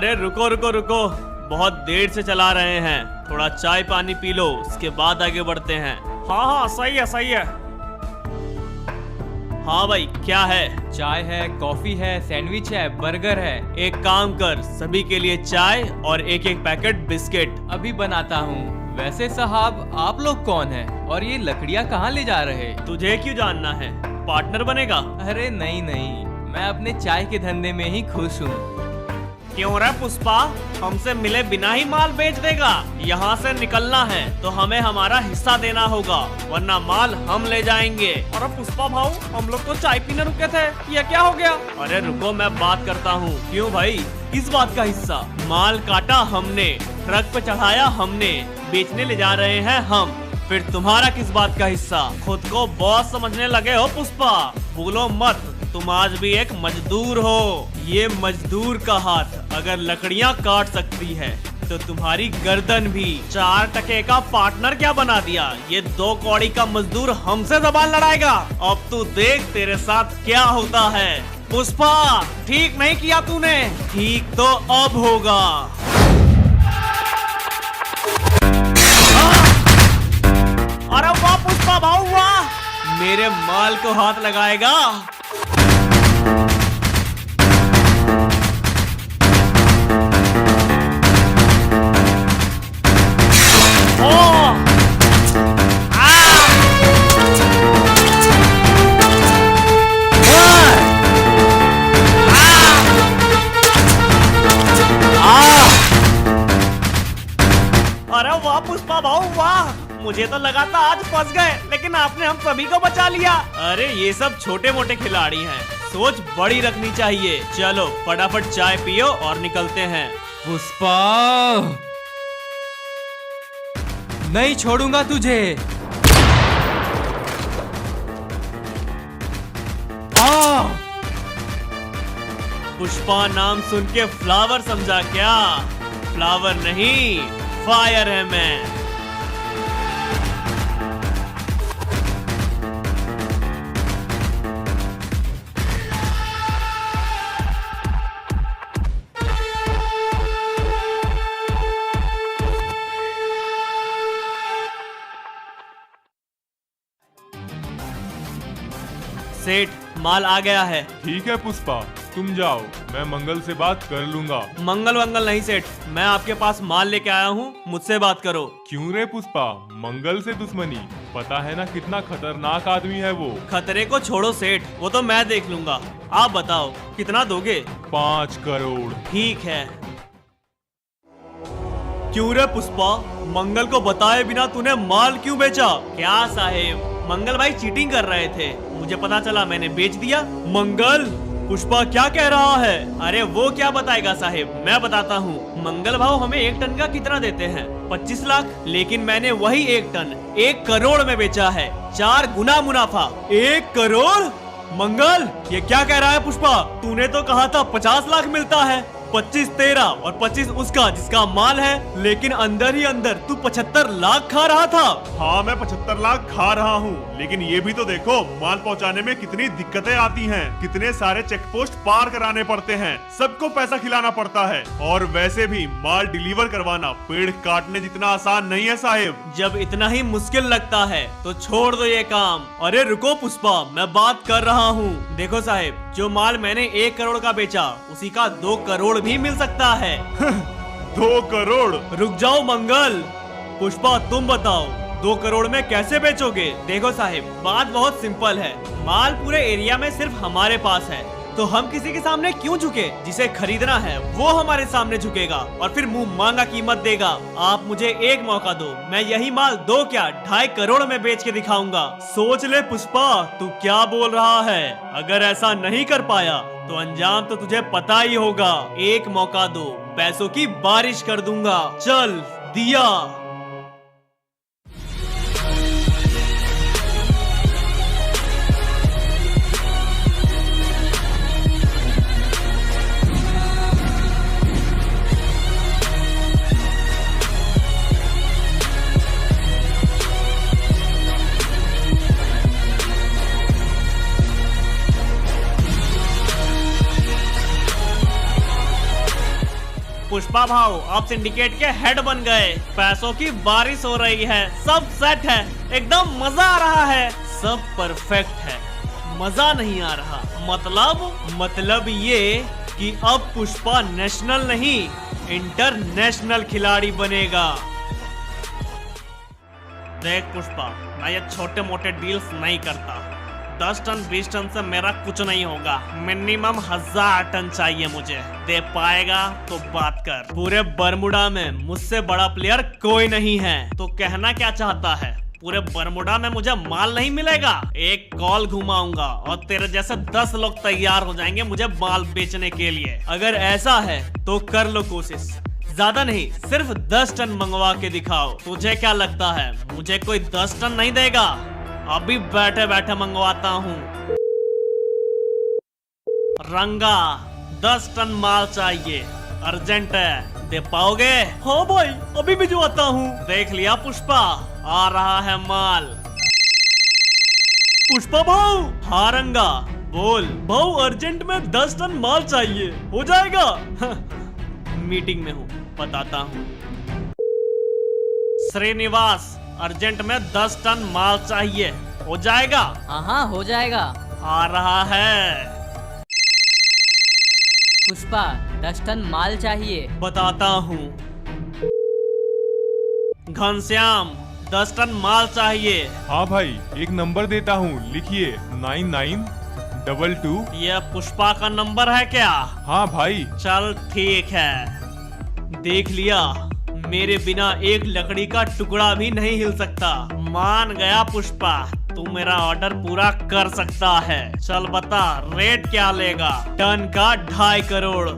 अरे रुको रुको रुको, बहुत देर से चला रहे हैं, थोड़ा चाय पानी पी लो, उसके बाद आगे बढ़ते हैं। हाँ हाँ सही है सही है। हाँ भाई क्या है? चाय है, कॉफी है, सैंडविच है, बर्गर है। एक काम कर, सभी के लिए चाय और एक एक पैकेट बिस्किट। अभी बनाता हूँ। वैसे साहब आप लोग कौन हैं और ये लकड़ियाँ कहाँ ले जा रहे? तुझे क्यों जानना है? पार्टनर बनेगा? अरे नहीं नहीं, मैं अपने चाय के धंधे में ही खुश हूँ। क्यों रे पुष्पा, हमसे मिले बिना ही माल बेच देगा? यहाँ से निकलना है तो हमें हमारा हिस्सा देना होगा, वरना माल हम ले जाएंगे। अरे पुष्पा भाऊ, हम लोग तो चाय पीने रुके थे, ये क्या हो गया? अरे रुको मैं बात करता हूँ। क्यों भाई, किस बात का हिस्सा? माल काटा हमने, ट्रक पे चढ़ाया हमने, बेचने ले जा रहे हैं हम, फिर तुम्हारा किस बात का हिस्सा? खुद को बॉस समझने लगे हो पुष्पा? भूलो मत, तुम आज भी एक मजदूर हो। ये मजदूर का हाथ अगर लकड़ियाँ काट सकती है तो तुम्हारी गर्दन भी। 4 टके का पार्टनर क्या बना दिया? ये 2 कौड़ी का मजदूर हमसे जबान लड़ाएगा? अब तू देख तेरे साथ क्या होता है। पुष्पा, ठीक नहीं किया तूने। ठीक तो अब होगा। अरे वाह पुष्पा भाऊ वाह, मेरे माल को हाथ लगाएगा। अरे वाह पुष्पा भाऊ वाह, मुझे तो लगा था आज फंस गए, लेकिन आपने हम सभी को बचा लिया। अरे ये सब छोटे मोटे खिलाड़ी हैं, सोच बड़ी रखनी चाहिए। चलो फटाफट चाय पियो और निकलते हैं। पुष्पा, नहीं छोड़ूंगा तुझे। पुष्पा नाम सुन के फ्लावर समझा क्या? फ्लावर नहीं, फायर है मैं। सेठ, माल आ गया है। ठीक है पुष्पा, तुम जाओ, मैं मंगल से बात कर लूंगा। मंगल वंगल नहीं सेठ, मैं आपके पास माल लेके आया हूँ, मुझसे बात करो। क्यों रे पुष्पा, मंगल से दुश्मनी? पता है ना कितना खतरनाक आदमी है वो। खतरे को छोड़ो सेठ, वो तो मैं देख लूंगा। आप बताओ कितना दोगे? 5 करोड़। ठीक है। क्यों रे पुष्पा, मंगल को बताए बिना तूने माल क्यों बेचा? क्या साहेब, मंगल भाई चीटिंग कर रहे थे, मुझे पता चला, मैंने बेच दिया। मंगल, पुष्पा क्या कह रहा है? अरे वो क्या बताएगा साहेब, मैं बताता हूँ। मंगल भाव हमें 1 टन का कितना देते हैं? 25 लाख, लेकिन मैंने वही 1 टन 1 करोड़ में बेचा है। 4 गुना मुनाफा। 1 करोड़? मंगल ये क्या कह रहा है पुष्पा? तूने तो कहा था 50 लाख मिलता है। 25 तेरा और 25 उसका जिसका माल है, लेकिन अंदर ही अंदर तू 75 लाख खा रहा था। हाँ मैं 75 लाख खा रहा हूँ, लेकिन ये भी तो देखो माल पहुँचाने में कितनी दिक्कतें आती हैं, कितने सारे चेक पोस्ट पार कराने पड़ते हैं, सबको पैसा खिलाना पड़ता है, और वैसे भी माल डिलीवर करवाना पेड़ काटने जितना आसान नहीं है साहेब। जब इतना ही मुश्किल लगता है तो छोड़ दो ये काम। अरे रुको पुष्पा, मैं बात कर रहा हूँ। देखो साहेब, जो माल मैंने 1 करोड़ का बेचा, उसी का 2 करोड़ भी मिल सकता है। 2 करोड़? रुक जाओ मंगल। पुष्पा तुम बताओ, 2 करोड़ में कैसे बेचोगे? देखो साहिब, बात बहुत सिंपल है। माल पूरे एरिया में सिर्फ हमारे पास है, तो हम किसी के सामने क्यों झुके? जिसे खरीदना है वो हमारे सामने झुकेगा और फिर मुंह मांगा कीमत देगा। आप मुझे एक मौका दो, मैं यही माल 2 क्या 2.5 करोड़ में बेच के दिखाऊंगा। सोच ले पुष्पा, तू क्या बोल रहा है? अगर ऐसा नहीं कर पाया तो अंजाम तो तुझे पता ही होगा। एक मौका दो, पैसों की बारिश कर दूंगा। चल दिया। पुष्पा भाव आप सिंडिकेट के हेड बन गए, पैसों की बारिश हो रही है, सब सेट है, एकदम मजा आ रहा है, सब परफेक्ट है, मजा नहीं आ रहा। मतलब ये कि अब पुष्पा नेशनल नहीं इंटरनेशनल खिलाड़ी बनेगा। देख पुष्पा, मैं ये छोटे मोटे डील्स नहीं करता, 10 टन 20 टन से मेरा कुछ नहीं होगा, मिनिमम 1000 टन चाहिए मुझे। दे पाएगा तो बात कर। पूरे बरमुडा में मुझसे बड़ा प्लेयर कोई नहीं है। तो कहना क्या चाहता है, पूरे बरमुडा में मुझे माल नहीं मिलेगा? एक कॉल घुमाऊंगा और तेरे जैसे 10 लोग तैयार हो जाएंगे मुझे माल बेचने के लिए। अगर ऐसा है तो कर लो कोशिश, ज्यादा नहीं, सिर्फ 10 टन मंगवा के दिखाओ। तुझे क्या लगता है मुझे कोई 10 टन नहीं देगा? अभी बैठे बैठे मंगवाता हूँ। रंगा 10 टन माल चाहिए, अर्जेंट है, दे पाओगे? हाँ भाई, अभी भिजवाता हूँ। देख लिया पुष्पा, आ रहा है माल। पुष्पा भाऊ। हाँ रंगा बोल। भाऊ अर्जेंट में 10 टन माल चाहिए, हो जाएगा? मीटिंग में हूँ, बताता हूँ। श्रीनिवास अर्जेंट में 10 टन माल चाहिए, हो जाएगा? हाँ हो जाएगा। आ रहा है। पुष्पा 10 टन माल चाहिए। बताता हूँ। घनश्याम 10 टन माल चाहिए। हाँ भाई, एक नंबर देता हूँ, लिखिए 9922। यह पुष्पा का नंबर है क्या? हाँ भाई। चल ठीक है। देख लिया, मेरे बिना एक लकड़ी का टुकड़ा भी नहीं हिल सकता। मान गया पुष्पा, तू मेरा ऑर्डर पूरा कर सकता है। चल बता रेट क्या लेगा? टन का 2.5 करोड़।